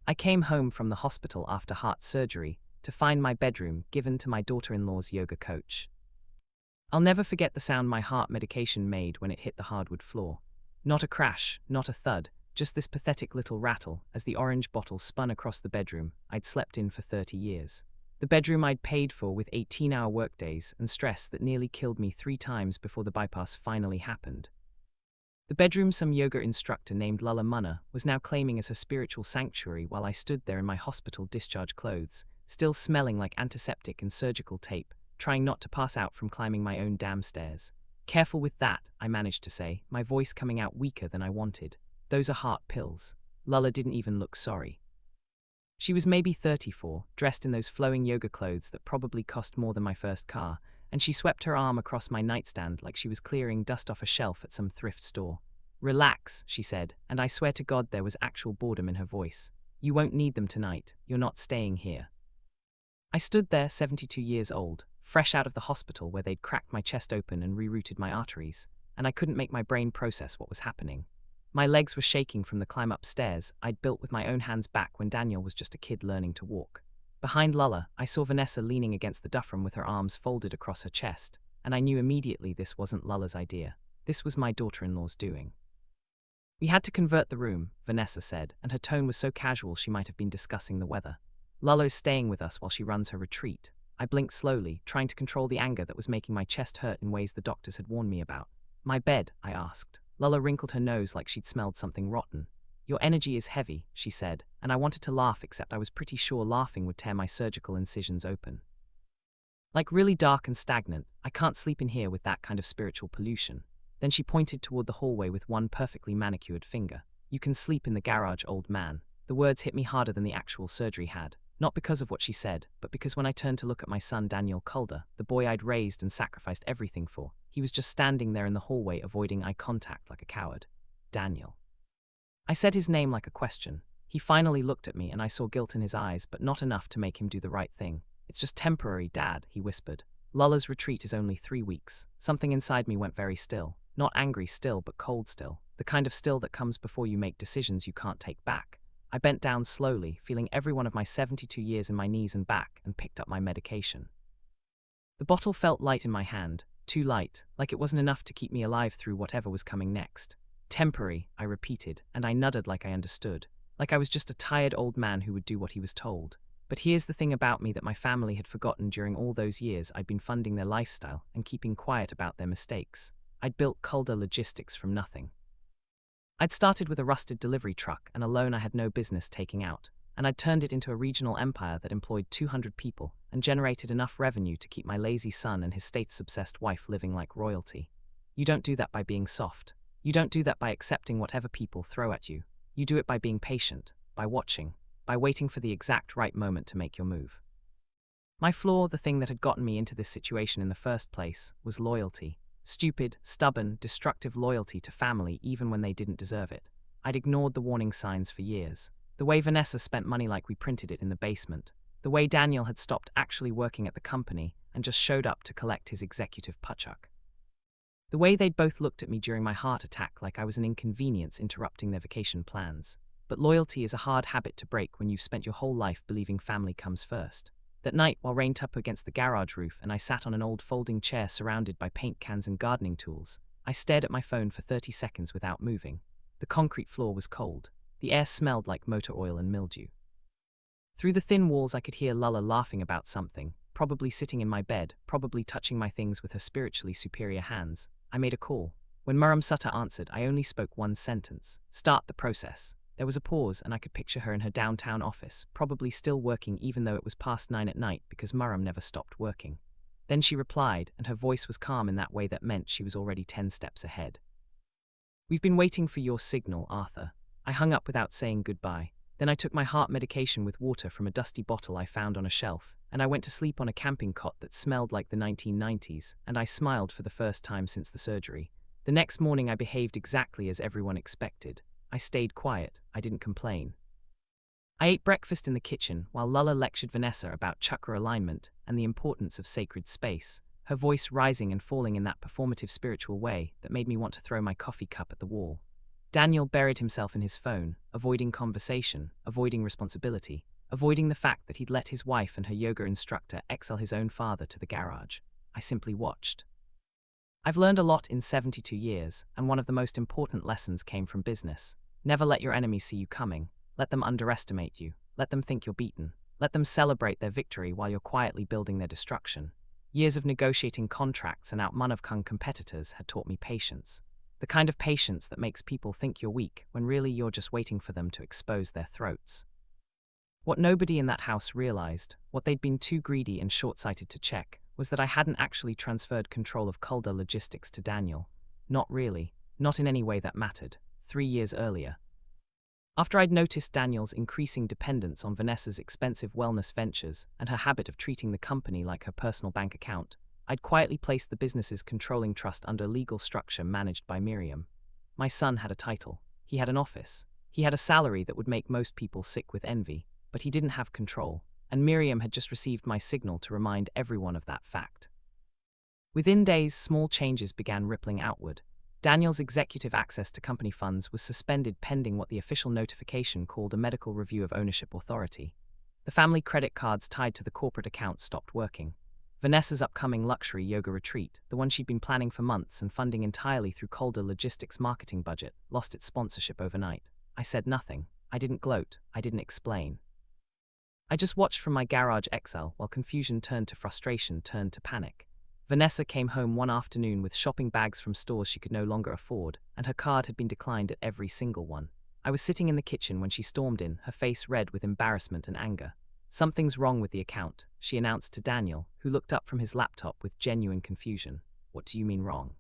I came home from the hospital after heart surgery to find my bedroom given to my daughter-in-law's yoga coach. I'll never forget the sound my heart medication made when it hit the hardwood floor. Not a crash, not a thud, just this pathetic little rattle as the orange bottle spun across the bedroom I'd slept in for 30 years. The bedroom I'd paid for with 18-hour workdays and stress that nearly killed me 3 times before the bypass finally happened. The bedroom some yoga instructor named Lulla Munna was now claiming as her spiritual sanctuary while I stood there in my hospital discharge clothes, still smelling like antiseptic and surgical tape, trying not to pass out from climbing my own damn stairs. Careful with that, I managed to say, my voice coming out weaker than I wanted. Those are heart pills. Lulla didn't even look sorry. She was maybe 34, dressed in those flowing yoga clothes that probably cost more than my first car, and she swept her arm across my nightstand like she was clearing dust off a shelf at some thrift store. "Relax," she said, and I swear to God there was actual boredom in her voice. "You won't need them tonight. You're not staying here." I stood there, 72 years old, fresh out of the hospital where they'd cracked my chest open and rerouted my arteries, and I couldn't make my brain process what was happening. My legs were shaking from the climb upstairs I'd built with my own hands back when Daniel was just a kid learning to walk. Behind Lulla, I saw Vanessa leaning against the duffrum with her arms folded across her chest, and I knew immediately this wasn't Lulla's idea. This was my daughter-in-law's doing. "We had to convert the room," Vanessa said, and her tone was so casual she might have been discussing the weather. "Lulla is staying with us while she runs her retreat." I blinked slowly, trying to control the anger that was making my chest hurt in ways the doctors had warned me about. "My bed?" I asked. Lulla wrinkled her nose like she'd smelled something rotten. "Your energy is heavy," she said, and I wanted to laugh except I was pretty sure laughing would tear my surgical incisions open. "Like really dark and stagnant. I can't sleep in here with that kind of spiritual pollution." Then she pointed toward the hallway with one perfectly manicured finger. "You can sleep in the garage, old man." The words hit me harder than the actual surgery had, not because of what she said, but because when I turned to look at my son Daniel Calder, the boy I'd raised and sacrificed everything for, he was just standing there in the hallway avoiding eye contact like a coward. Daniel. I said his name like a question. He finally looked at me and I saw guilt in his eyes, but not enough to make him do the right thing. "It's just temporary, Dad," he whispered. "Lulla's retreat is only 3 weeks. Something inside me went very still. Not angry still, but cold still. The kind of still that comes before you make decisions you can't take back." I bent down slowly, feeling every one of my 72 years in my knees and back, and picked up my medication. The bottle felt light in my hand, too light, like it wasn't enough to keep me alive through whatever was coming next. "Temporary," I repeated, and I nodded like I understood, like I was just a tired old man who would do what he was told. But here's the thing about me that my family had forgotten during all those years I'd been funding their lifestyle and keeping quiet about their mistakes. I'd built Calder Logistics from nothing. I'd started with a rusted delivery truck and a loan I had no business taking out, and I'd turned it into a regional empire that employed 200 people and generated enough revenue to keep my lazy son and his status-obsessed wife living like royalty. You don't do that by being soft. You don't do that by accepting whatever people throw at you. You do it by being patient, by watching, by waiting for the exact right moment to make your move. My flaw, the thing that had gotten me into this situation in the first place, was loyalty. Stupid, stubborn, destructive loyalty to family even when they didn't deserve it. I'd ignored the warning signs for years. The way Vanessa spent money like we printed it in the basement. The way Daniel had stopped actually working at the company and just showed up to collect his executive paycheck. The way they'd both looked at me during my heart attack like I was an inconvenience interrupting their vacation plans. But loyalty is a hard habit to break when you've spent your whole life believing family comes first. That night, while rained up against the garage roof and I sat on an old folding chair surrounded by paint cans and gardening tools, I stared at my phone for 30 seconds without moving. The concrete floor was cold. The air smelled like motor oil and mildew. Through the thin walls I could hear Lulla laughing about something, probably sitting in my bed, probably touching my things with her spiritually superior hands. I made a call. When Murram Sutta answered, I only spoke one sentence. "Start the process." There was a pause, and I could picture her in her downtown office, probably still working even though it was past 9 at night because Murram never stopped working. Then she replied, and her voice was calm in that way that meant she was already 10 steps ahead. "We've been waiting for your signal, Arthur." I hung up without saying goodbye. Then I took my heart medication with water from a dusty bottle I found on a shelf, and I went to sleep on a camping cot that smelled like the 1990s, and I smiled for the first time since the surgery. The next morning I behaved exactly as everyone expected. I stayed quiet. I didn't complain. I ate breakfast in the kitchen while Lulla lectured Vanessa about chakra alignment and the importance of sacred space, her voice rising and falling in that performative spiritual way that made me want to throw my coffee cup at the wall. Daniel buried himself in his phone, avoiding conversation, avoiding responsibility, avoiding the fact that he'd let his wife and her yoga instructor exile his own father to the garage. I simply watched. I've learned a lot in 72 years, and one of the most important lessons came from business. Never let your enemies see you coming. Let them underestimate you. Let them think you're beaten. Let them celebrate their victory while you're quietly building their destruction. Years of negotiating contracts and outmaneuver competitors had taught me patience. The kind of patience that makes people think you're weak when really you're just waiting for them to expose their throats. What nobody in that house realized, what they'd been too greedy and short-sighted to check, was that I hadn't actually transferred control of Calder Logistics to Daniel. Not really, not in any way that mattered, 3 years earlier. After I'd noticed Daniel's increasing dependence on Vanessa's expensive wellness ventures and her habit of treating the company like her personal bank account, I'd quietly placed the business's controlling trust under a legal structure managed by Miriam. My son had a title. He had an office. He had a salary that would make most people sick with envy, but he didn't have control, and Miriam had just received my signal to remind everyone of that fact. Within days, small changes began rippling outward. Daniel's executive access to company funds was suspended pending what the official notification called a medical review of ownership authority. The family credit cards tied to the corporate account stopped working. Vanessa's upcoming luxury yoga retreat, the one she'd been planning for months and funding entirely through Calder Logistics' marketing budget, lost its sponsorship overnight. I said nothing. I didn't gloat. I didn't explain. I just watched from my garage exile while confusion turned to frustration turned to panic. Vanessa came home one afternoon with shopping bags from stores she could no longer afford, and her card had been declined at every single one. I was sitting in the kitchen when she stormed in, her face red with embarrassment and anger. "Something's wrong with the account," she announced to Daniel, who looked up from his laptop with genuine confusion. "What do you mean wrong?"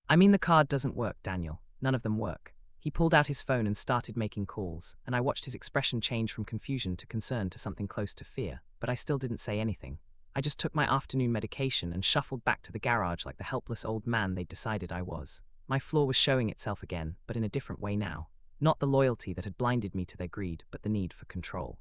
"I mean the card doesn't work, Daniel. None of them work." He pulled out his phone and started making calls, and I watched his expression change from confusion to concern to something close to fear, but I still didn't say anything. I just took my afternoon medication and shuffled back to the garage like the helpless old man they'd decided I was. My flaw was showing itself again, but in a different way now. Not the loyalty that had blinded me to their greed, but the need for control.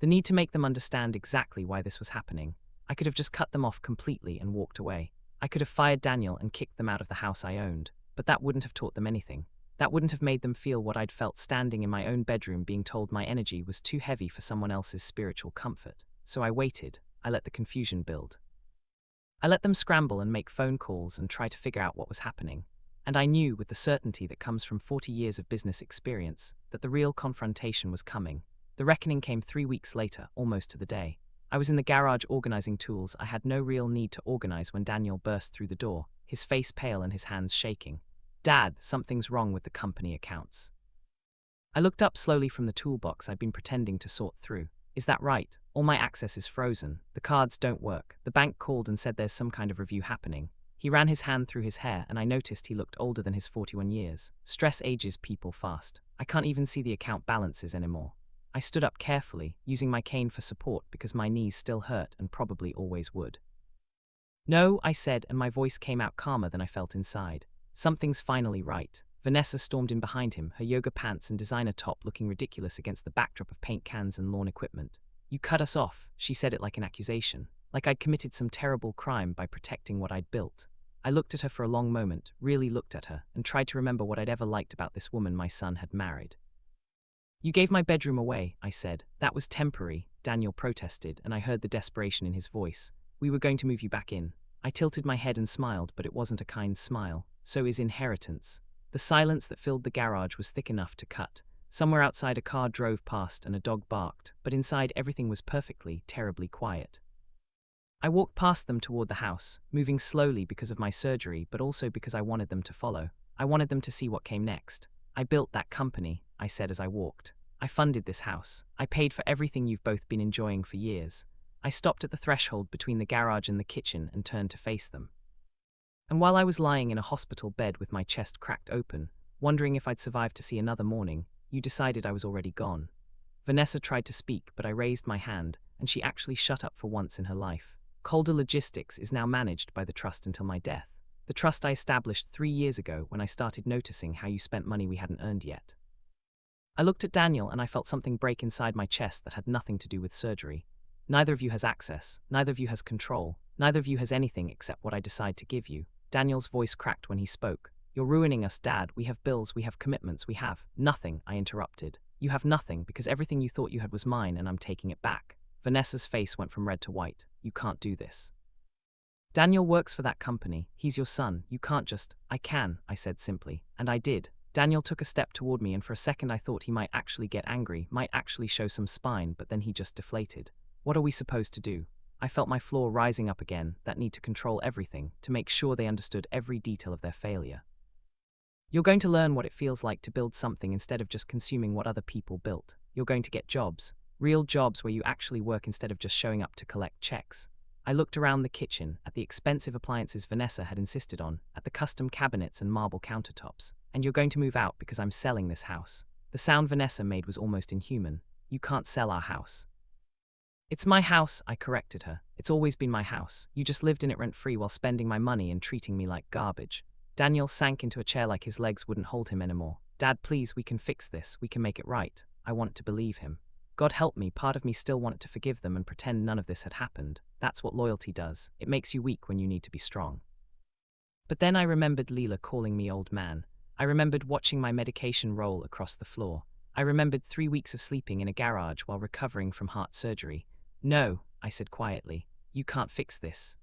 The need to make them understand exactly why this was happening. I could have just cut them off completely and walked away. I could have fired Daniel and kicked them out of the house I owned, but that wouldn't have taught them anything. That wouldn't have made them feel what I'd felt standing in my own bedroom being told my energy was too heavy for someone else's spiritual comfort. So I waited. I let the confusion build. I let them scramble and make phone calls and try to figure out what was happening. And I knew, with the certainty that comes from 40 years of business experience, that the real confrontation was coming. The reckoning came 3 weeks later, almost to the day. I was in the garage organizing tools I had no real need to organize when Daniel burst through the door, his face pale and his hands shaking. "Dad, something's wrong with the company accounts." I looked up slowly from the toolbox I'd been pretending to sort through. "Is that right? All my access is frozen. The cards don't work. The bank called and said there's some kind of review happening." He ran his hand through his hair, and I noticed he looked older than his 41 years. Stress ages people fast. "I can't even see the account balances anymore." I stood up carefully, using my cane for support because my knees still hurt and probably always would. "No," I said, and my voice came out calmer than I felt inside. "Something's finally right." Vanessa stormed in behind him, her yoga pants and designer top looking ridiculous against the backdrop of paint cans and lawn equipment. "You cut us off," she said it like an accusation, like I'd committed some terrible crime by protecting what I'd built. I looked at her for a long moment, really looked at her, and tried to remember what I'd ever liked about this woman my son had married. "You gave my bedroom away," I said. "That was temporary," Daniel protested, and I heard the desperation in his voice. "We were going to move you back in." I tilted my head and smiled, but it wasn't a kind smile. So is inheritance. The silence that filled the garage was thick enough to cut. Somewhere outside a car drove past and a dog barked, but inside everything was perfectly, terribly quiet. I walked past them toward the house, moving slowly because of my surgery, but also because I wanted them to follow. I wanted them to see what came next. "I built that company," I said as I walked. "I funded this house. I paid for everything you've both been enjoying for years." I stopped at the threshold between the garage and the kitchen and turned to face them. And while I was lying in a hospital bed with my chest cracked open, wondering if I'd survive to see another morning, you decided I was already gone. Vanessa tried to speak, but I raised my hand, and she actually shut up for once in her life. Calder Logistics is now managed by the trust until my death. The trust I established 3 years ago when I started noticing how you spent money we hadn't earned yet. I looked at Daniel and I felt something break inside my chest that had nothing to do with surgery. Neither of you has access, neither of you has control, neither of you has anything except what I decide to give you. Daniel's voice cracked when he spoke. You're ruining us, Dad. We have bills, we have commitments, we have nothing, I interrupted. You have nothing because everything you thought you had was mine and I'm taking it back. Vanessa's face went from red to white. You can't do this. Daniel works for that company. He's your son. You can't just. I can, I said simply. And I did. Daniel took a step toward me and for a second I thought he might actually get angry, might actually show some spine, but then he just deflated. What are we supposed to do? I felt my flaw rising up again, that need to control everything, to make sure they understood every detail of their failure. You're going to learn what it feels like to build something instead of just consuming what other people built. You're going to get jobs. Real jobs where you actually work instead of just showing up to collect checks. I looked around the kitchen, at the expensive appliances Vanessa had insisted on, at the custom cabinets and marble countertops. And you're going to move out because I'm selling this house. The sound Vanessa made was almost inhuman. You can't sell our house. It's my house, I corrected her. It's always been my house. You just lived in it rent-free while spending my money and treating me like garbage. Daniel sank into a chair like his legs wouldn't hold him anymore. Dad, please, we can fix this. We can make it right. I wanted to believe him. God help me, part of me still wanted to forgive them and pretend none of this had happened. That's what loyalty does. It makes you weak when you need to be strong. But then I remembered Leela calling me old man. I remembered watching my medication roll across the floor. I remembered 3 weeks of sleeping in a garage while recovering from heart surgery. No, I said quietly. You can't fix this.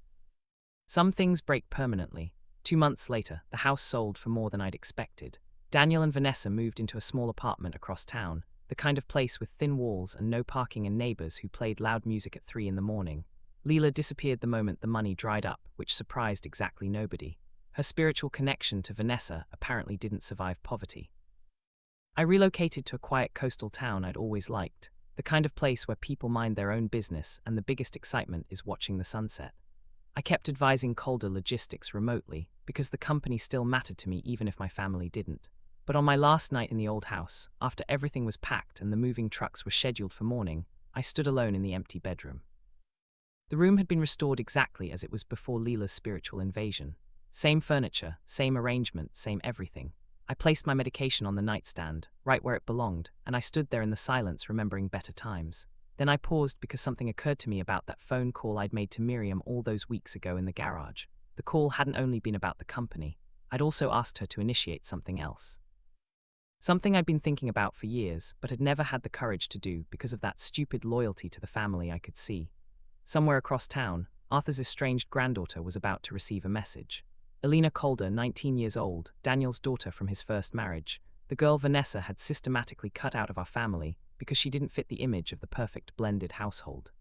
Some things break permanently. 2 months later, the house sold for more than I'd expected. Daniel and Vanessa moved into a small apartment across town. The kind of place with thin walls and no parking and neighbors who played loud music at 3 a.m. Leela disappeared the moment the money dried up, which surprised exactly nobody. Her spiritual connection to Vanessa apparently didn't survive poverty. I relocated to a quiet coastal town I'd always liked, the kind of place where people mind their own business and the biggest excitement is watching the sunset. I kept advising Calder Logistics remotely because the company still mattered to me even if my family didn't. But on my last night in the old house, after everything was packed and the moving trucks were scheduled for morning, I stood alone in the empty bedroom. The room had been restored exactly as it was before Leela's spiritual invasion. Same furniture, same arrangement, same everything. I placed my medication on the nightstand, right where it belonged, and I stood there in the silence remembering better times. Then I paused because something occurred to me about that phone call I'd made to Miriam all those weeks ago in the garage. The call hadn't only been about the company. I'd also asked her to initiate something else. Something I'd been thinking about for years, but had never had the courage to do because of that stupid loyalty to the family I could see. Somewhere across town, Arthur's estranged granddaughter was about to receive a message. Elena Calder, 19 years old, Daniel's daughter from his first marriage, the girl Vanessa had systematically cut out of our family because she didn't fit the image of the perfect blended household.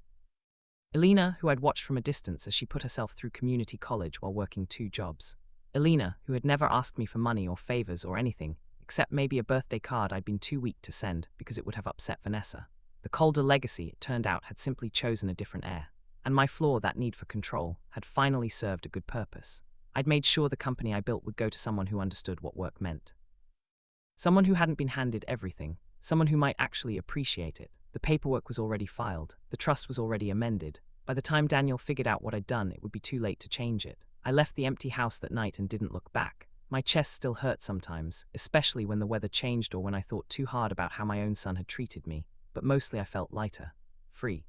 Elena, who I'd watched from a distance as she put herself through community college while working 2 jobs. Elena, who had never asked me for money or favors or anything, except maybe a birthday card I'd been too weak to send because it would have upset Vanessa. The Calder legacy, it turned out, had simply chosen a different heir. And my flaw, that need for control, had finally served a good purpose. I'd made sure the company I built would go to someone who understood what work meant. Someone who hadn't been handed everything, someone who might actually appreciate it. The paperwork was already filed, the trust was already amended. By the time Daniel figured out what I'd done, it would be too late to change it. I left the empty house that night and didn't look back. My chest still hurt sometimes, especially when the weather changed or when I thought too hard about how my own son had treated me, but mostly I felt lighter, free.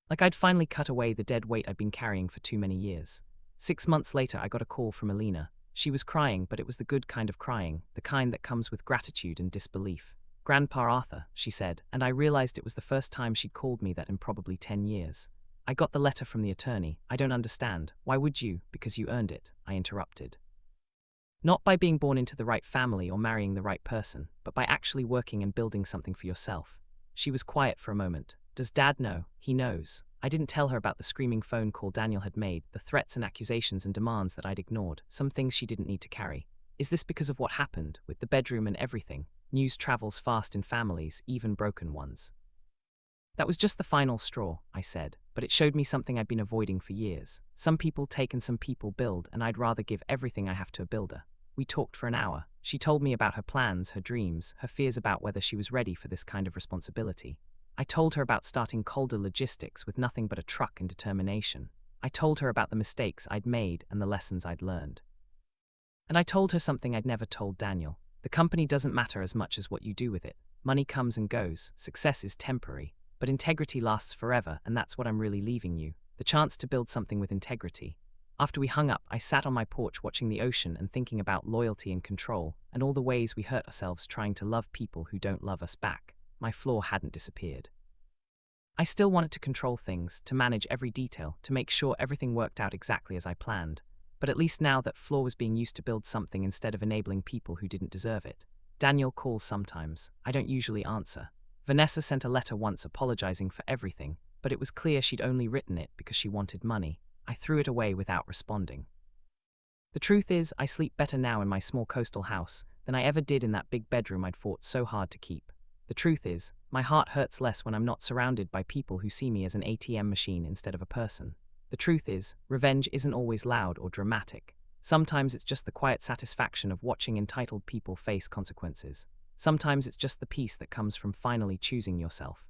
Like I'd finally cut away the dead weight I'd been carrying for too many years. 6 months later, I got a call from Elena. She was crying, but it was the good kind of crying, the kind that comes with gratitude and disbelief. Grandpa Arthur, she said, and I realized it was the first time she'd called me that in probably 10 years. I got the letter from the attorney. I don't understand. Why would you? Because you earned it, I interrupted. Not by being born into the right family or marrying the right person, but by actually working and building something for yourself. She was quiet for a moment. Does Dad know? He knows. I didn't tell her about the screaming phone call Daniel had made, the threats and accusations and demands that I'd ignored, some things she didn't need to carry. Is this because of what happened, with the bedroom and everything? News travels fast in families, even broken ones. That was just the final straw, I said, but it showed me something I'd been avoiding for years. Some people take and some people build, and I'd rather give everything I have to a builder. We talked for an hour. She told me about her plans, her dreams, her fears about whether she was ready for this kind of responsibility. I told her about starting Calder Logistics with nothing but a truck and determination. I told her about the mistakes I'd made and the lessons I'd learned. And I told her something I'd never told Daniel. The company doesn't matter as much as what you do with it. Money comes and goes, success is temporary, but integrity lasts forever, and that's what I'm really leaving you. The chance to build something with integrity. After we hung up, I sat on my porch watching the ocean and thinking about loyalty and control, and all the ways we hurt ourselves trying to love people who don't love us back. My flaw hadn't disappeared. I still wanted to control things, to manage every detail, to make sure everything worked out exactly as I planned. But at least now that flaw was being used to build something instead of enabling people who didn't deserve it. Daniel calls sometimes. I don't usually answer. Vanessa sent a letter once apologizing for everything, but it was clear she'd only written it because she wanted money. I threw it away without responding. The truth is, I sleep better now in my small coastal house than I ever did in that big bedroom I'd fought so hard to keep. The truth is, my heart hurts less when I'm not surrounded by people who see me as an ATM machine instead of a person. The truth is, revenge isn't always loud or dramatic. Sometimes it's just the quiet satisfaction of watching entitled people face consequences. Sometimes it's just the peace that comes from finally choosing yourself.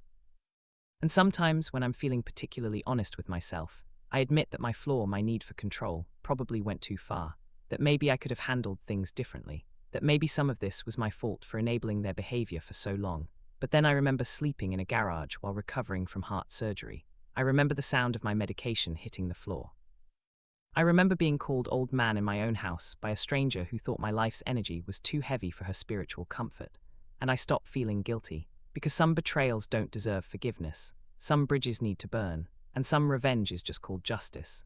And sometimes, when I'm feeling particularly honest with myself, I admit that my flaw, my need for control, probably went too far, that maybe I could have handled things differently, that maybe some of this was my fault for enabling their behavior for so long. But then I remember sleeping in a garage while recovering from heart surgery. I remember the sound of my medication hitting the floor. I remember being called old man in my own house by a stranger who thought my life's energy was too heavy for her spiritual comfort. And I stopped feeling guilty, because some betrayals don't deserve forgiveness, some bridges need to burn, and some revenge is just called justice.